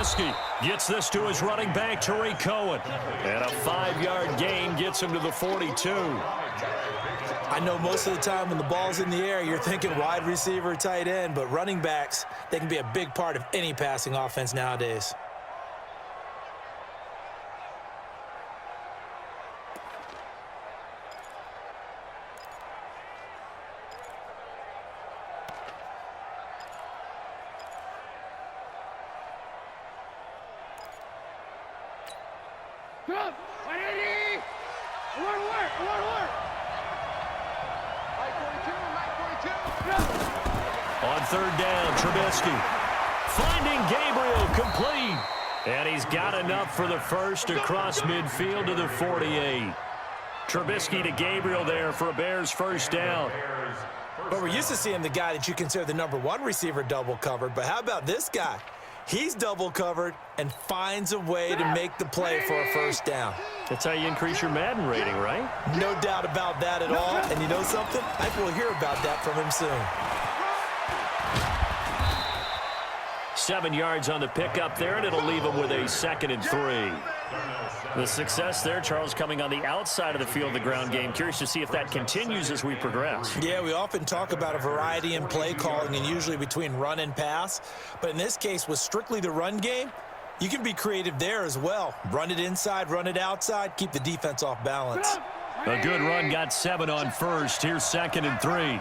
Trubisky gets this to his running back, Tariq Cohen. And a 5-yard gain gets him to the 42. I know most of the time when the ball's in the air, you're thinking wide receiver, tight end, but running backs, they can be a big part of any passing offense nowadays. On third down, Trubisky finding Gabriel complete. And he's got enough for the first across midfield to the 48. Trubisky to Gabriel there for a Bears first down. But we're used to seeing the guy that you consider the #1 receiver double covered. But how about this guy? He's double covered and finds a way to make the play for a first down. That's how you increase your Madden rating, right? No doubt about that at all. And you know something? I think we'll hear about that from him soon. 7 yards on the pickup there, and it'll leave him with a 2nd and 3. The success there, Charles, coming on the outside of the field, the ground game. Curious to see if that continues as we progress. Yeah, we often talk about a variety in play calling and usually between run and pass. But in this case, with strictly the run game, you can be creative there as well. Run it inside, run it outside, keep the defense off balance. A good run, got 7 on first. Here's 2nd and 3.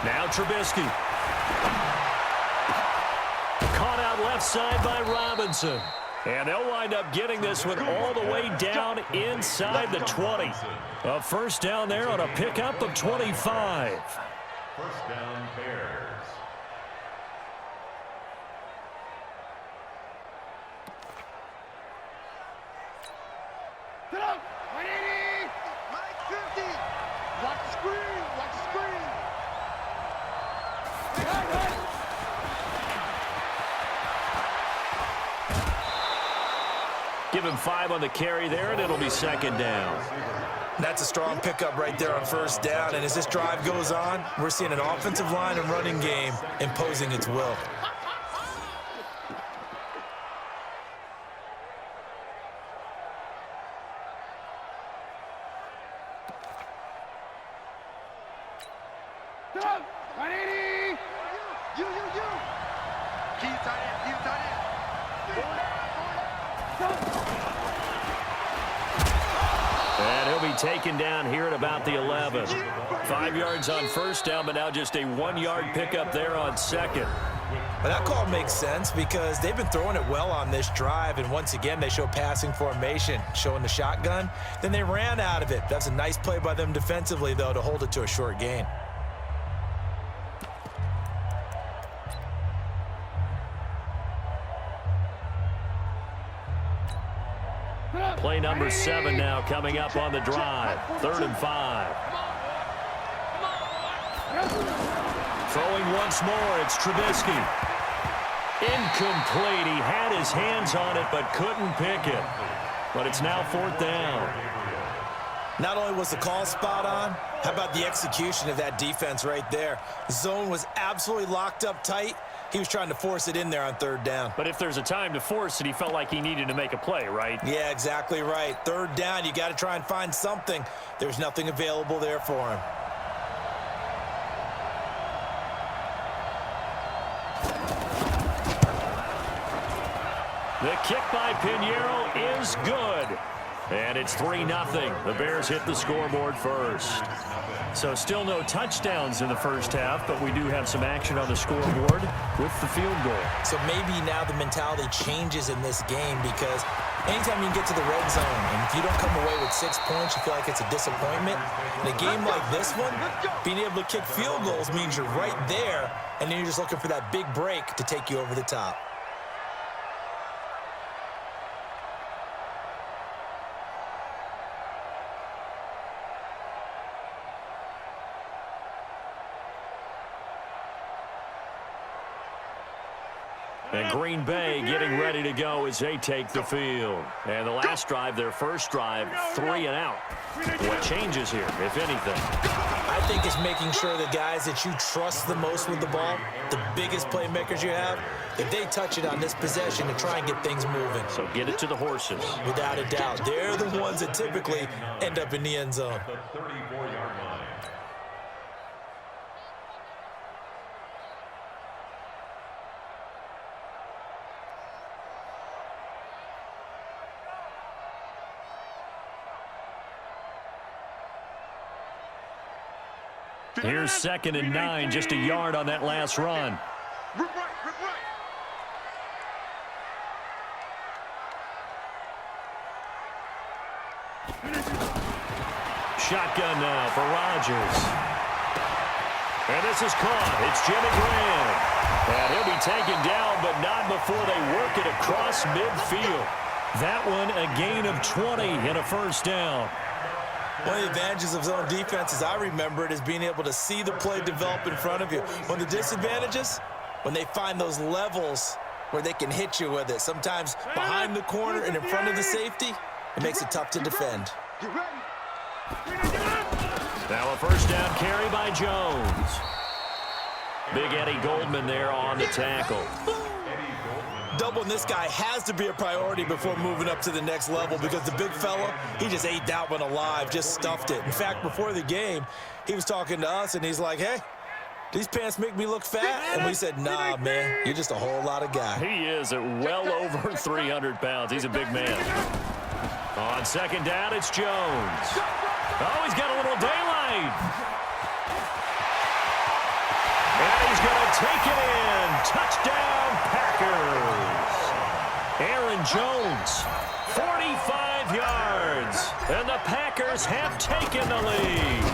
Now Trubisky. Caught out left side by Robinson. And they'll wind up getting this one all the way down inside the 20. A first down there on a pickup of 25. First down, Bears. Give him 5 on the carry there, and it'll be 2nd down. That's a strong pickup right there on first down. And as this drive goes on, we're seeing an offensive line and running game imposing its will. And he'll be taken down here at about the 11. 5 yards on first down, but now just a 1-yard pickup there on 2nd. But that call makes sense because they've been throwing it well on this drive, and once again, they show passing formation, showing the shotgun. Then they ran out of it. That's a nice play by them defensively, though, to hold it to a short gain. Play number 7 now coming up on the drive. 3rd and 5. Throwing once more, it's Trubisky. Incomplete. He had his hands on it but couldn't pick it. But it's now 4th down. Not only was the call spot on, how about the execution of that defense right there? The zone was absolutely locked up tight. He was trying to force it in there on 3rd down. But if there's a time to force it, he felt like he needed to make a play, right? Yeah, exactly right. 3rd down, you got to try and find something. There's nothing available there for him. The kick by Pinheiro is good. And it's 3-0. The Bears hit the scoreboard first. So still no touchdowns in the first half, but we do have some action on the scoreboard with the field goal. So maybe now the mentality changes in this game because anytime you can get to the red zone, and if you don't come away with 6 points, you feel like it's a disappointment. In a game like this one, being able to kick field goals means you're right there, and then you're just looking for that big break to take you over the top. And Green Bay getting ready to go as they take the field. And the last drive, their first drive, 3 and out. What changes here, if anything? I think it's making sure the guys that you trust the most with the ball, the biggest playmakers you have, if they touch it on this possession to try and get things moving. So get it to the horses. Without a doubt. They're the ones that typically end up in the end zone. The 34-yard line. Here's 2nd and 9, just a yard on that last run. Shotgun now for Rodgers. And this is caught. It's Jimmy Graham. And he'll be taken down, but not before they work it across midfield. That one a gain of 20 and a first down. One of the advantages of zone defense, as I remember it, is being able to see the play develop in front of you. One of the disadvantages, when they find those levels where they can hit you with it, sometimes behind the corner and in front of the safety, it makes it tough to defend. Now a first down carry by Jones. Big Eddie Goldman there on the tackle. Doubling this guy has to be a priority before moving up to the next level because the big fella, he just ate that one alive, just stuffed it. In fact, before the game, he was talking to us, and he's like, hey, these pants make me look fat? And we said, nah, man, you're just a whole lot of guy. He is at well over 300 pounds. He's a big man. On second down, it's Jones. Oh, he's got a little daylight. And he's going to take it in. Touchdown, Packers. Aaron Jones, 45 yards. And the Packers have taken the lead.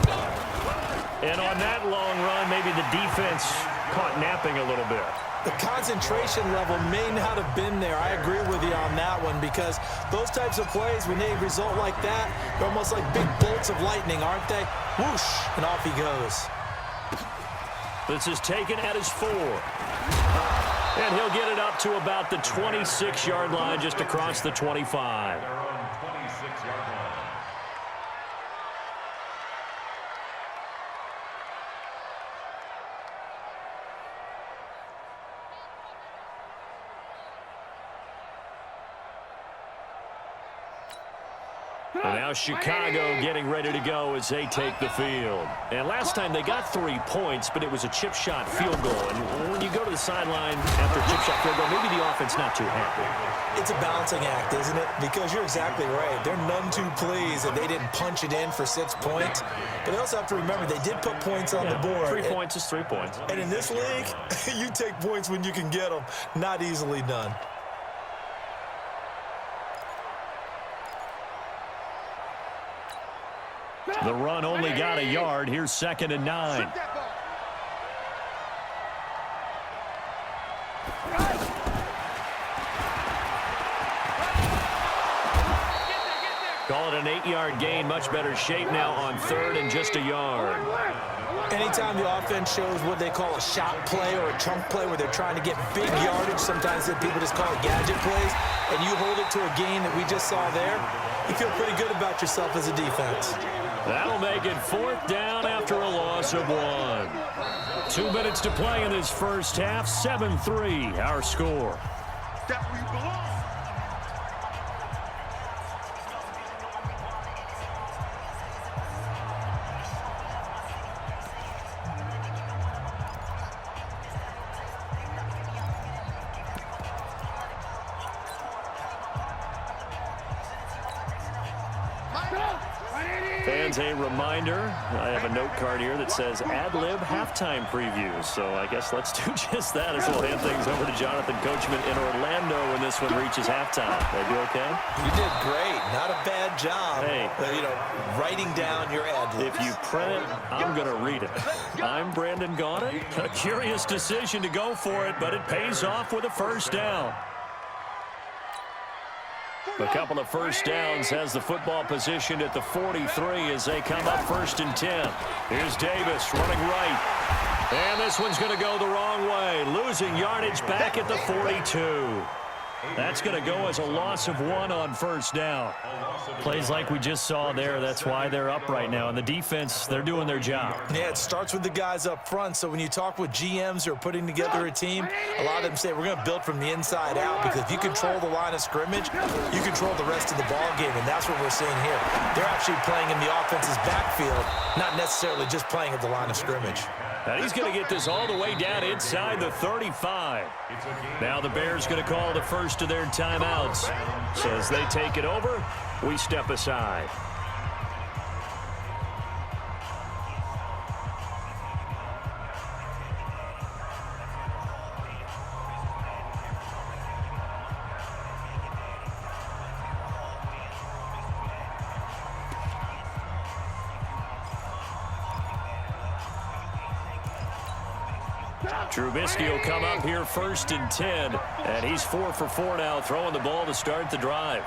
And on that long run, maybe the defense caught napping a little bit. The concentration level may not have been there. I agree with you on that one because those types of plays, when they result like that, they're almost like big bolts of lightning, aren't they? Whoosh, and off he goes. This is taken at his 4. And he'll get it up to about the 26-yard line, just across the 25. Their own 26-yard line. And now Chicago getting ready to go as they take the field. And last time they got 3 points, but it was a chip shot field goal. And when you go to the sideline after a chip shot field goal, maybe the offense not too happy. It's a balancing act, isn't it? Because you're exactly right. They're none too pleased that they didn't punch it in for 6 points. But they also have to remember they did put points on the board. 3 points is 3 points. And in this league, you take points when you can get them. Not easily done. The run only got a yard. Here's 2nd and 9. Call it an 8-yard gain. Much better shape now on 3rd and just a yard. Anytime the offense shows what they call a shot play or a chunk play where they're trying to get big yardage, sometimes people just call it gadget plays, and you hold it to a gain that we just saw there, you feel pretty good about yourself as a defense. That'll make it 4th down after a loss of 1. 2 minutes to play in this first half. 7-3, our score. That's where you belong. Fans, a reminder, I have a note card here that says ad-lib halftime preview. So I guess let's do just that as we'll hand things over to Jonathan Coachman in Orlando when this one reaches halftime. Did I do okay? You did great. Not a bad job. Hey. Writing down your ad-libs. If you print it, I'm going to read it. I'm Brandon Gaudin. A curious decision to go for it, but it pays off with a first down. A couple of first downs has the football positioned at the 43 as they come up 1st and 10. Here's Davis running right. And this one's going to go the wrong way, losing yardage back at the 42. That's going to go as a loss of 1 on first down. Plays like we just saw there. That's why they're up right now. And the defense, they're doing their job. Yeah, it starts with the guys up front. So when you talk with GMs who are putting together a team, a lot of them say we're going to build from the inside out, because if you control the line of scrimmage, you control the rest of the ball game, and that's what we're seeing here. They're actually playing in the offense's backfield, not necessarily just playing at the line of scrimmage. And he's going to get this all the way down inside the 35. Now the Bears going to call the first of their timeouts. So as they take it over, we step aside. Trubisky will come up here 1st and 10, and he's 4 for 4 now, throwing the ball to start the drive.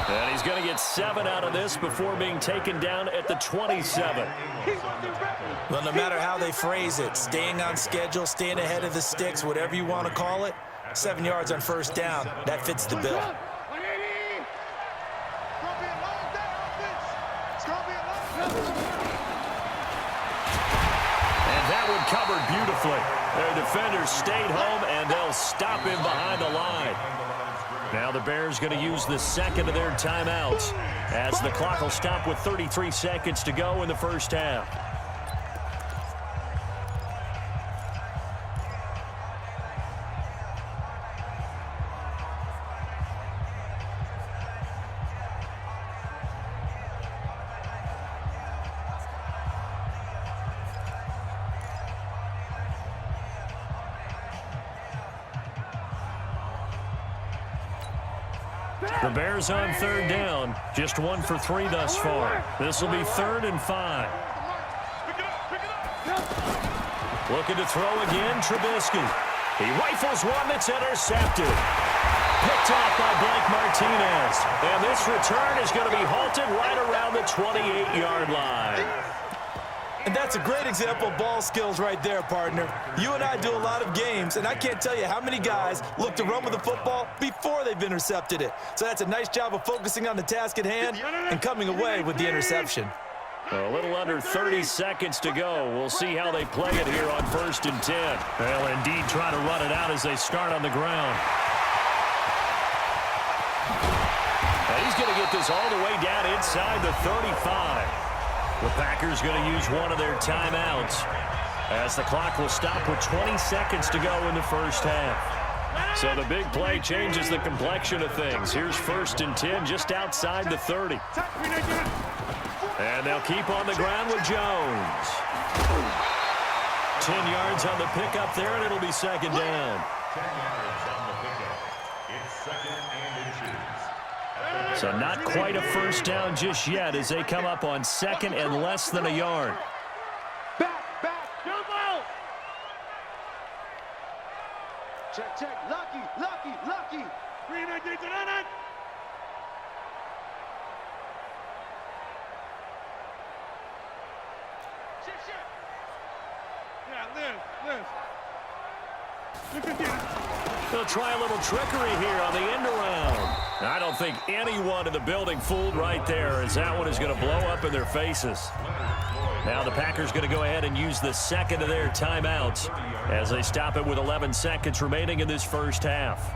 And he's going to get 7 out of this before being taken down at the 27. Well, no matter how they phrase it, staying on schedule, staying ahead of the sticks, whatever you want to call it, 7 yards on first down, that fits the bill. And that one covered beautifully. Their defenders stayed home, and they'll stop him behind the line. Now the Bears going to use the second of their timeouts, as the clock will stop with 33 seconds to go in the first half. The Bears on 3rd down, just 1 for 3 thus far. This will be 3rd and 5. Looking to throw again, Trubisky. He rifles one that's intercepted. Picked off by Blake Martinez. And this return is going to be halted right around the 28-yard line. And that's a great example of ball skills right there, partner. You and I do a lot of games, and I can't tell you how many guys look to run with the football before they've intercepted it. So that's a nice job of focusing on the task at hand and coming away with the interception. A little under 30 seconds to go. We'll see how they play it here on 1st and 10. They'll indeed try to run it out as they start on the ground. And he's going to get this all the way down inside the 35. The Packers going to use one of their timeouts, as the clock will stop with 20 seconds to go in the first half. So the big play changes the complexion of things. Here's 1st and 10 just outside the 30. And they'll keep on the ground with Jones. 10 yards on the pickup there, and it'll be 2nd down. 10 yards on the pickup. It's 2nd and inches. So not quite a first down just yet as they come up on 2nd and less than a yard. Back, jump out! Check, lucky. 319 to that. Shit. Yeah, Liz. They'll try a little trickery here on the end around. I don't think anyone in the building fooled right there, as that one is going to blow up in their faces. Now the Packers going to go ahead and use the second of their timeouts as they stop it with 11 seconds remaining in this first half.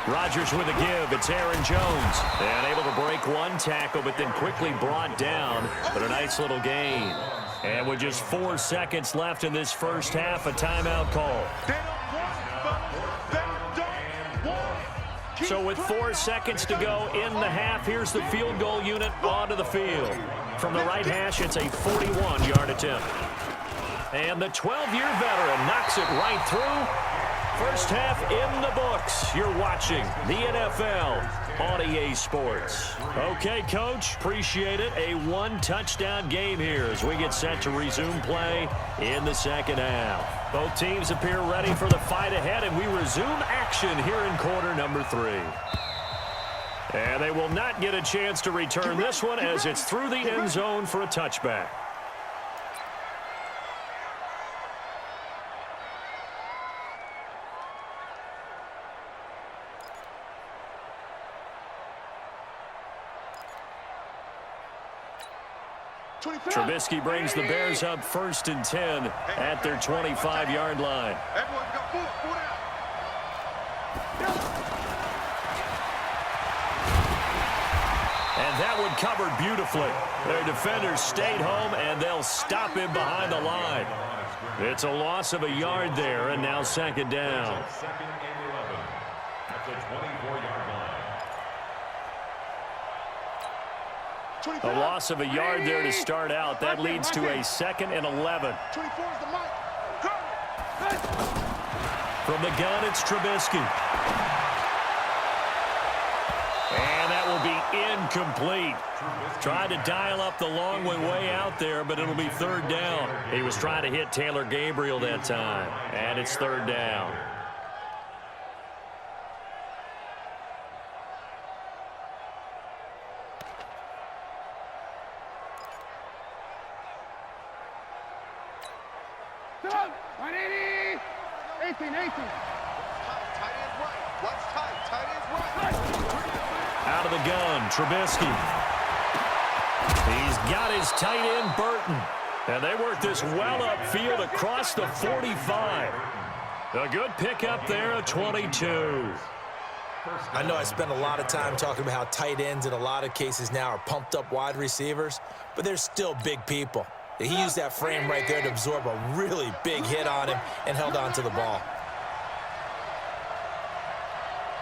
Rodgers with a give. It's Aaron Jones. And able to break one tackle, but then quickly brought down. But a nice little gain. And with just 4 seconds left in this first half, a timeout call. So with 4 seconds to go in the half, here's the field goal unit onto the field. From the right hash, it's a 41-yard attempt. And the 12-year veteran knocks it right through. First half in the books. You're watching the NFL on EA Sports. Okay, Coach, appreciate it. A one-touchdown game here as we get set to resume play in the second half. Both teams appear ready for the fight ahead, and we resume action here in quarter number 3. And they will not get a chance to return this one as it's through the end zone for a touchback. Trubisky brings the Bears up 1st and 10 at their 25-yard line. Everyone go forward out. And that one covered beautifully. Their defenders stayed home, and they'll stop him behind the line. It's a loss of a yard there, and now second down. Second and 11 at the 24-yard line. A loss of a yard there to start out. That leads to a 2nd and 11. 24 is the mic. From the gun, it's Trubisky. And that will be incomplete. Tried to dial up the long way out there, but it'll be 3rd down. He was trying to hit Taylor Gabriel that time, and it's 3rd down. Done. 180. 18. Tight end right. What's tight? Tight end right. Out of the gun, Trubisky. He's got his tight end, Burton. And they work this well upfield across the 45. A good pickup there at 22. I know I spend a lot of time talking about how tight ends in a lot of cases now are pumped up wide receivers, but they're still big people. He used that frame right there to absorb a really big hit on him and held on to the ball.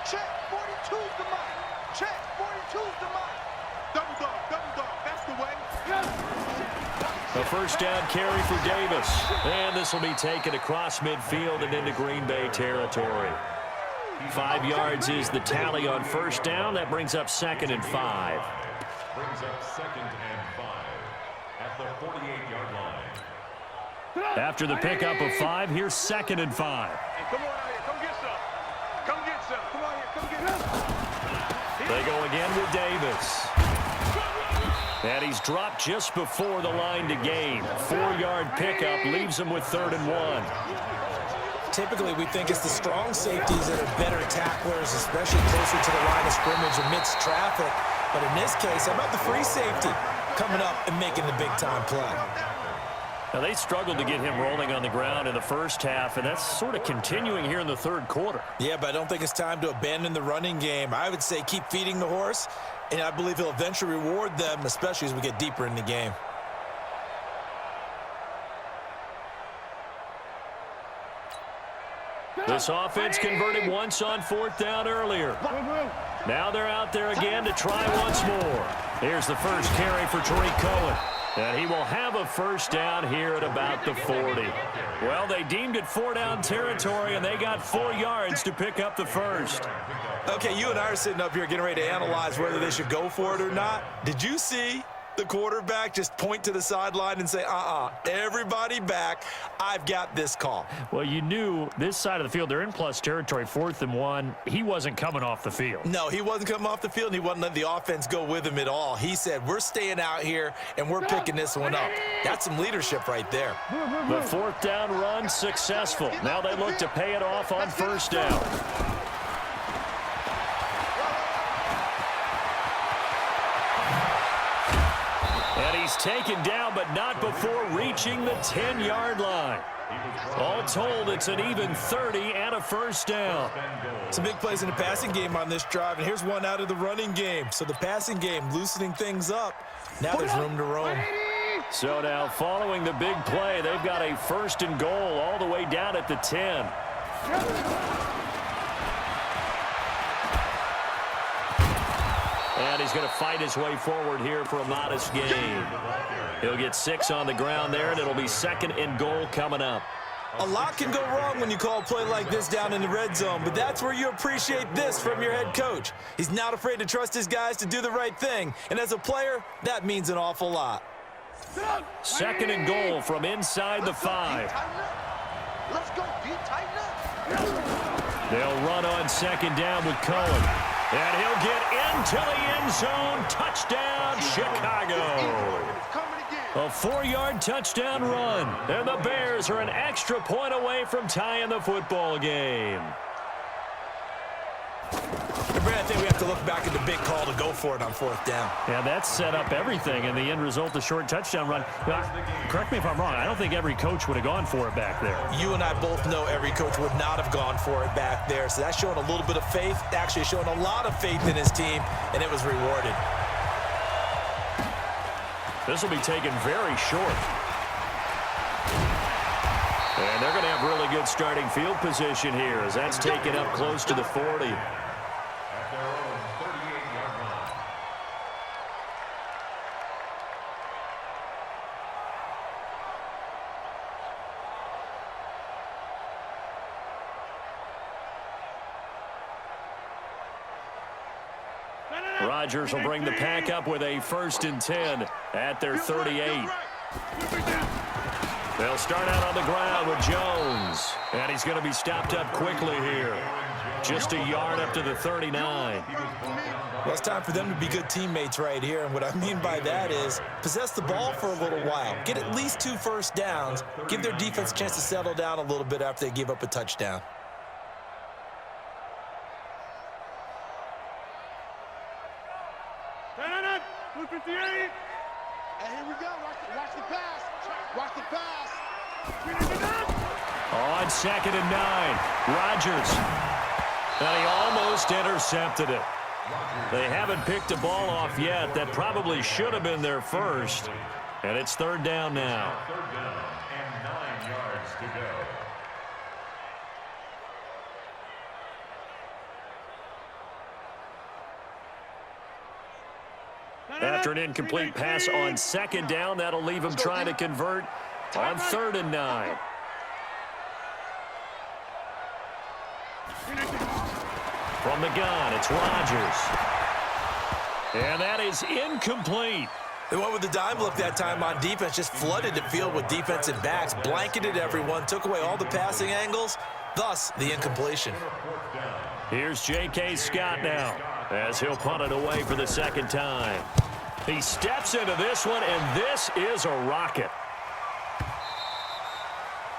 Check. 42's the mic. Check. 42's the mic. Double dog. That's the way. A first down carry for Davis. And this will be taken across midfield and into Green Bay territory. 5 yards is the tally on first down. That brings up 2nd and 5. Brings up 2nd and 5 at the 48-yard line. After the pickup of 5, here's 2nd and 5. Hey, come on out here. Come get some. Come get some. Come on here. Come get some. They go again with Davis. And he's dropped just before the line to gain. 4-yard pickup leaves him with 3rd and 1. Typically, we think it's the strong safeties that are better tacklers, especially closer to the line of scrimmage amidst traffic. But in this case, how about the free safety coming up and making the big-time play? Now, they struggled to get him rolling on the ground in the first half, and that's sort of continuing here in the 3rd quarter. Yeah, but I don't think it's time to abandon the running game. I would say keep feeding the horse, and I believe he'll eventually reward them, especially as we get deeper in the game. This offense converted once on 4th down earlier. Now they're out there again to try once more. Here's the first carry for Tariq Cohen. And he will have a first down here at about the 40. Well, they deemed it 4-down territory, and they got 4 yards to pick up the first. Okay, you and I are sitting up here getting ready to analyze whether they should go for it or not. Did you see the quarterback just point to the sideline and say, everybody back, I've got this call? Well, you knew this side of the field, they're in plus territory, 4th and 1. He wasn't coming off the field. No, he wasn't coming off the field, and he wasn't letting the offense go with him at all. He said, we're staying out here, and we're picking this one up. That's some leadership right there. The 4th down run successful. Now they look to pay it off on first down. And he's taken down, but not before reaching the 10-yard line. All told, it's an even 30 and a first down. Some big plays in the passing game on this drive, and here's one out of the running game. So the passing game loosening things up. Now there's room to roam. So now following the big play, they've got a 1st and goal all the way down at the 10. And he's going to fight his way forward here for a modest gain. He'll get 6 on the ground there, and it'll be 2nd and goal coming up. A lot can go wrong when you call a play like this down in the red zone, but that's where you appreciate this from your head coach. He's not afraid to trust his guys to do the right thing, and as a player, that means an awful lot. 2nd and goal from inside the 5. Let's go, D, tighten up. They'll run on 2nd down with Cohen. And he'll get into the end zone. Touchdown, Chicago. It's coming again. A 4-yard touchdown run. And the Bears are an extra point away from tying the football game. Brad, I think we have to look back at the big call to go for it on 4th down. Yeah, that set up everything, and the end result, the short touchdown run. Now, correct me if I'm wrong. I don't think every coach would have gone for it back there. You and I both know every coach would not have gone for it back there, so that's showing a little bit of faith, actually showing a lot of faith in his team, and it was rewarded. This will be taken very short. And they're going to have really good starting field position here as that's taken up close to the 40. Rodgers will bring the pack up with a 1st and 10 at their 38. They'll start out on the ground with Jones. And he's going to be stopped up quickly here. Just a yard up to the 39. Well, it's time for them to be good teammates right here. And what I mean by that is possess the ball for a little while. Get at least 2 first downs. Give their defense a chance to settle down a little bit after they give up a touchdown. And here we go. Watch the pass. Watch the pass. On 2nd and 9, Rodgers. And he almost intercepted it. They haven't picked a ball off yet. That probably should have been their first. And it's 3rd down now. 3rd down and 9 yards to go. After an incomplete pass on 2nd down, that'll leave him trying to convert on 3rd and 9. From the gun, it's Rodgers. And that is incomplete. They went with the dime look that time on defense, just flooded the field with defensive backs, blanketed everyone, took away all the passing angles, thus the incompletion. Here's J.K. Scott now as he'll punt it away for the 2nd time. He steps into this one, and this is a rocket.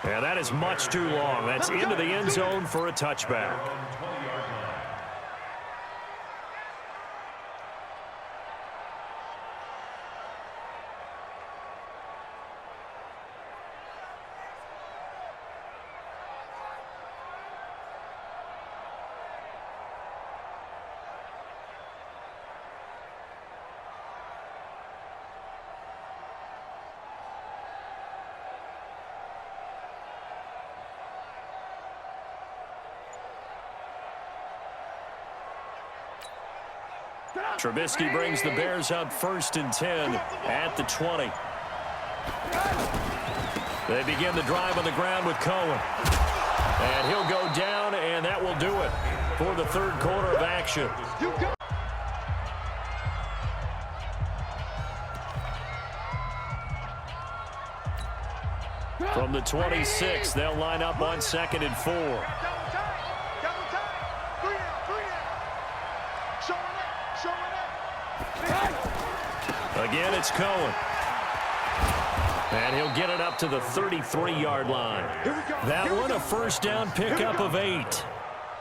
And that is much too long. That's into the end zone for a touchback. Trubisky brings the Bears up 1st and 10 at the 20. They begin the drive on the ground with Cohen. And he'll go down, and that will do it for the 3rd quarter of action. From the 26, they'll line up on 2nd and 4. Again, it's Cohen. And he'll get it up to the 33-yard line. That one, a 1st down pickup of 8.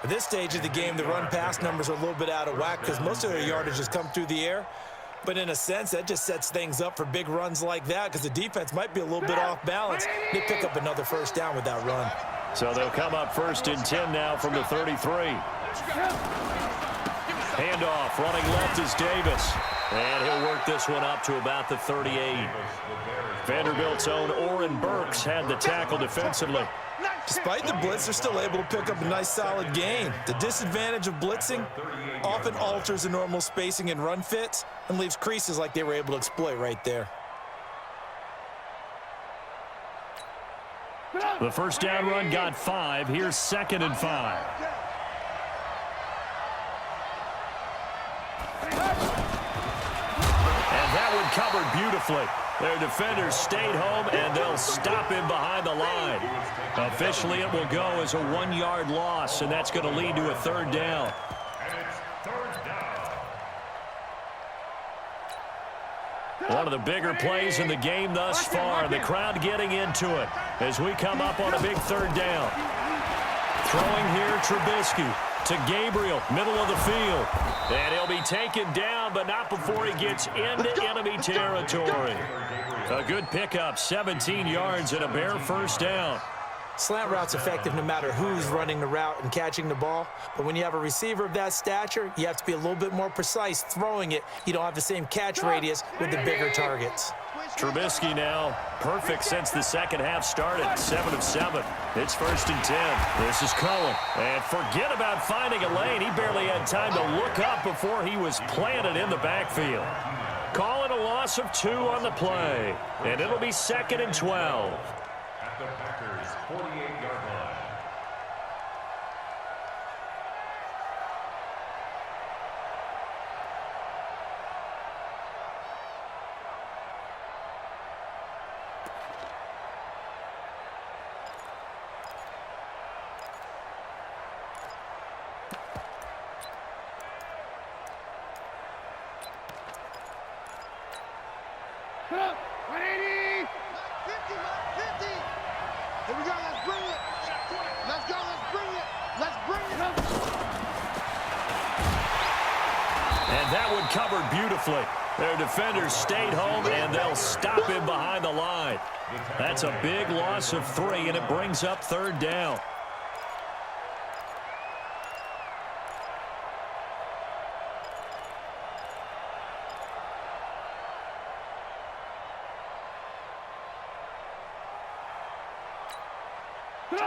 At this stage of the game, the run-pass numbers are a little bit out of whack because most of their yardage has come through the air. But in a sense, that just sets things up for big runs like that because the defense might be a little bit off balance. They pick up another 1st down with that run. So they'll come up 1st and 10 now from the 33. Handoff, running left is Davis. And he'll work this one up to about the 38. Vanderbilt's own Oren Burks had the tackle defensively. Despite the blitz, they're still able to pick up a nice solid gain. The disadvantage of blitzing often alters the normal spacing and run fits and leaves creases like they were able to exploit right there. The first down run got 5. Here's 2nd and 5. And that one covered beautifully. Their defenders stayed home, and they'll stop him behind the line. Officially, it will go as a 1-yard loss, and that's going to lead to a 3rd down. One of the bigger plays in the game thus far. The crowd getting into it as we come up on a big 3rd down. Throwing here, Trubisky to Gabriel, middle of the field. And he'll be taken down, but not before he gets into enemy territory. A good pickup, 17 yards and a bare 1st down. Slant route's effective no matter who's running the route and catching the ball. But when you have a receiver of that stature, you have to be a little bit more precise throwing it. You don't have the same catch radius with the bigger targets. Trubisky now, perfect since the second half started, 7 of 7. It's 1st and 10. This is Cohen. And forget about finding a lane. He barely had time to look up before he was planted in the backfield. Call it a loss of 2 on the play. And it'll be 2nd and 12. At the Packers' 48-yard line. Here we go, let's bring it. Let's go, let's bring it. Let's bring it. And that one covered beautifully. Their defenders stayed home, and they'll stop him behind the line. That's a big loss of 3, and it brings up 3rd down.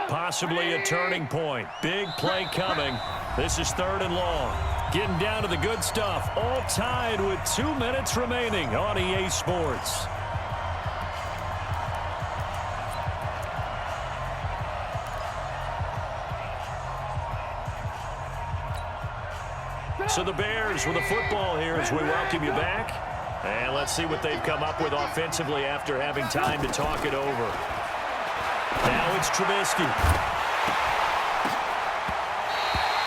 Possibly a turning point. Big play coming. This is 3rd and long. Getting down to the good stuff. All tied with 2 minutes remaining on EA Sports. So the Bears with the football here as we welcome you back. And let's see what they've come up with offensively after having time to talk it over. Now it's Trubisky.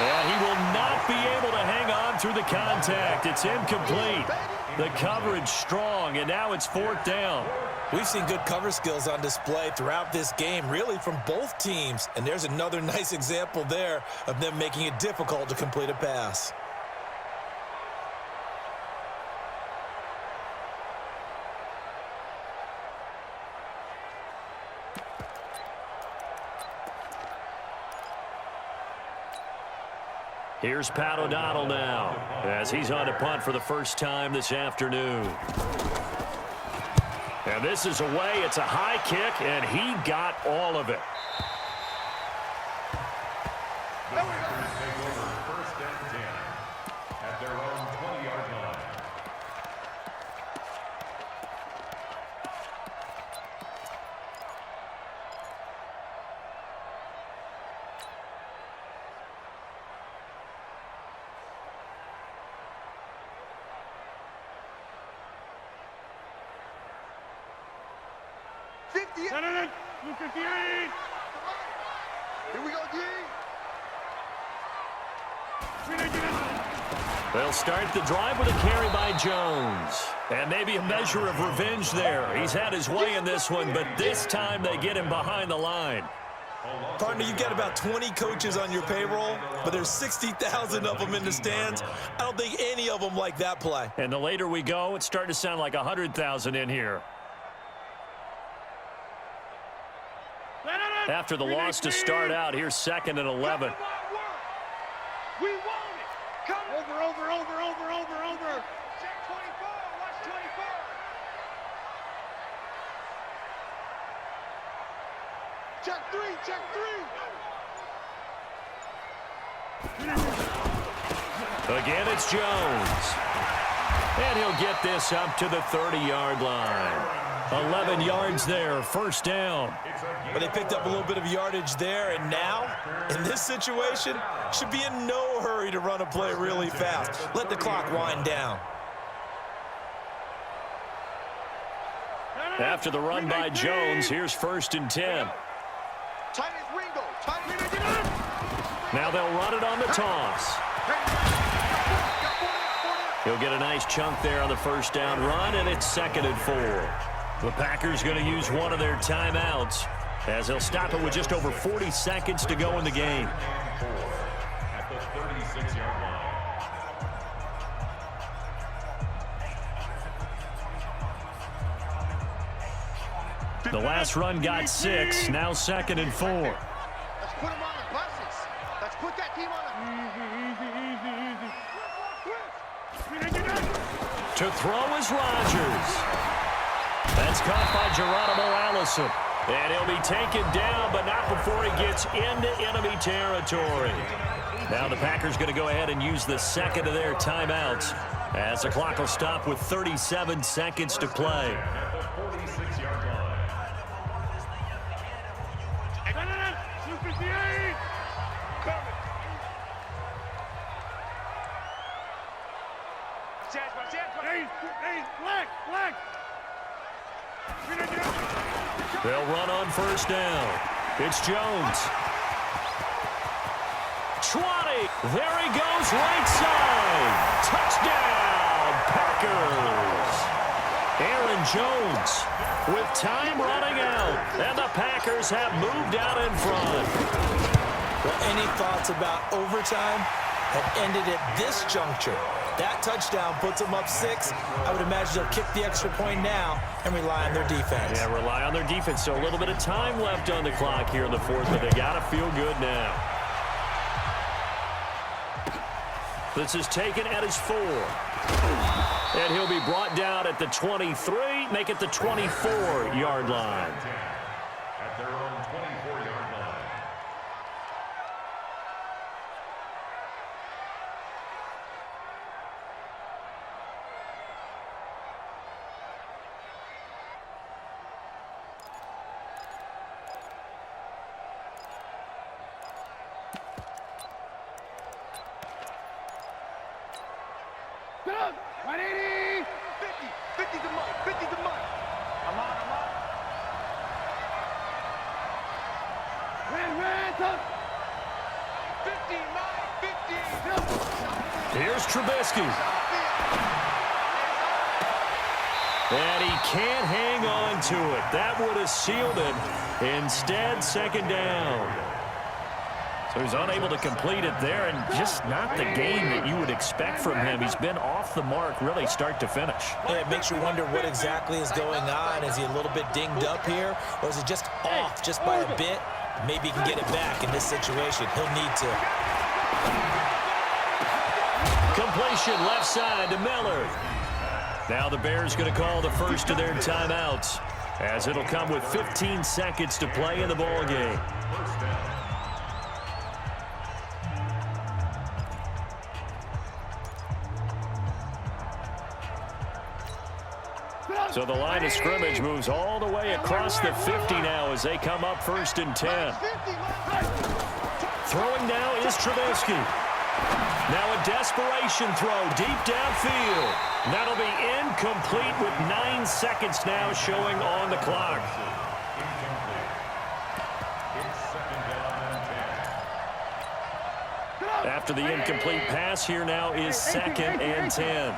And he will not be able to hang on through the contact. It's incomplete. The coverage strong, and now it's 4th down. We've seen good cover skills on display throughout this game, really from both teams. And there's another nice example there of them making it difficult to complete a pass. Here's Pat O'Donnell now as he's on to punt for the first time this afternoon. And this is away. It's a high kick, and he got all of it. The Packers take over 1st and 10 at their own 20-yard line. Here we go, D. They'll start the drive with a carry by Jones. And maybe a measure of revenge there. He's had his way in this one, but this time they get him behind the line. Partner, you got about 20 coaches on your payroll, but there's 60,000 of them in the stands. I don't think any of them like that play. And the later we go, it's starting to sound like 100,000 in here. After the loss to start out, here's 2nd and 11. We want it. Come over. Check 24. Watch 24. Check 3. Check 3. Again, it's Jones. And he'll get this up to the 30-yard line. 11 yards there, first down. But they picked up a little bit of yardage there, and now, in this situation, should be in no hurry to run a play really fast. Let the clock wind down. After the run by Jones, here's 1st and 10. Now they'll run it on the toss. He'll get a nice chunk there on the first down run, and it's 2nd and 4. The Packers going to use one of their timeouts as they'll stop it with just over 40 seconds to go in the game. At the 36-yard line. The last run got 6, now 2nd and 4. Let's put them on the buses. Let's put that team on the... To throw is Rodgers. That's caught by Geronimo Allison. And he'll be taken down, but not before he gets into enemy territory. Now the Packers going to go ahead and use the second of their timeouts as the clock will stop with 37 seconds to play. At the 46-yard line. They'll run on first down. It's Jones. 20. There he goes, right side. Touchdown, Packers. Aaron Jones with time running out. And the Packers have moved out in front. Well, any thoughts about overtime have ended at this juncture. That touchdown puts them up 6. I would imagine they'll kick the extra point now and rely on their defense. Yeah, rely on their defense. So a little bit of time left on the clock here in the 4th, but they got to feel good now. This is taken at his 4. And he'll be brought down at the 23, make it the 24-yard line. At their own 24-yard line. Get up! 180! 50 to Mike, 50 to Mike. I'm on. Hands up! 50, Mike, 50! Here's Trubisky. And he can't hang on to it. That would have sealed it. Instead, 2nd down. So he's unable to complete it there, and just not the game that you would expect from him. He's been off the mark really start to finish. Yeah, it makes you wonder what exactly is going on. Is he a little bit dinged up here, or is it just off just by a bit? Maybe he can get it back in this situation. He'll need to. Completion left side to Miller. Now the Bears going to call the first of their timeouts as it'll come with 15 seconds to play in the ball game. So the line of scrimmage moves all the way across the 50 now as they come up 1st and 10. Throwing now is Trubisky. Now a desperation throw deep downfield. That'll be incomplete with 9 seconds now showing on the clock. After the incomplete pass, here now is 2nd and 10.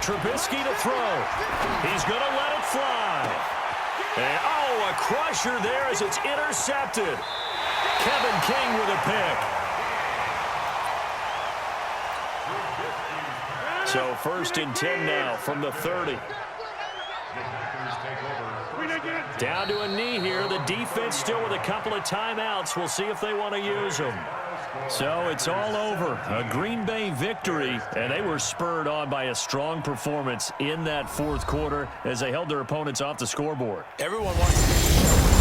Trubisky to throw. He's going to let it fly. And, oh, a crusher there as it's intercepted. Kevin King with a pick. So 1st and 10 now from the 30. Down to a knee here. The defense still with a couple of timeouts. We'll see if they want to use them. So it's all over. A Green Bay victory, and they were spurred on by a strong performance in that 4th quarter as they held their opponents off the scoreboard. Everyone wants to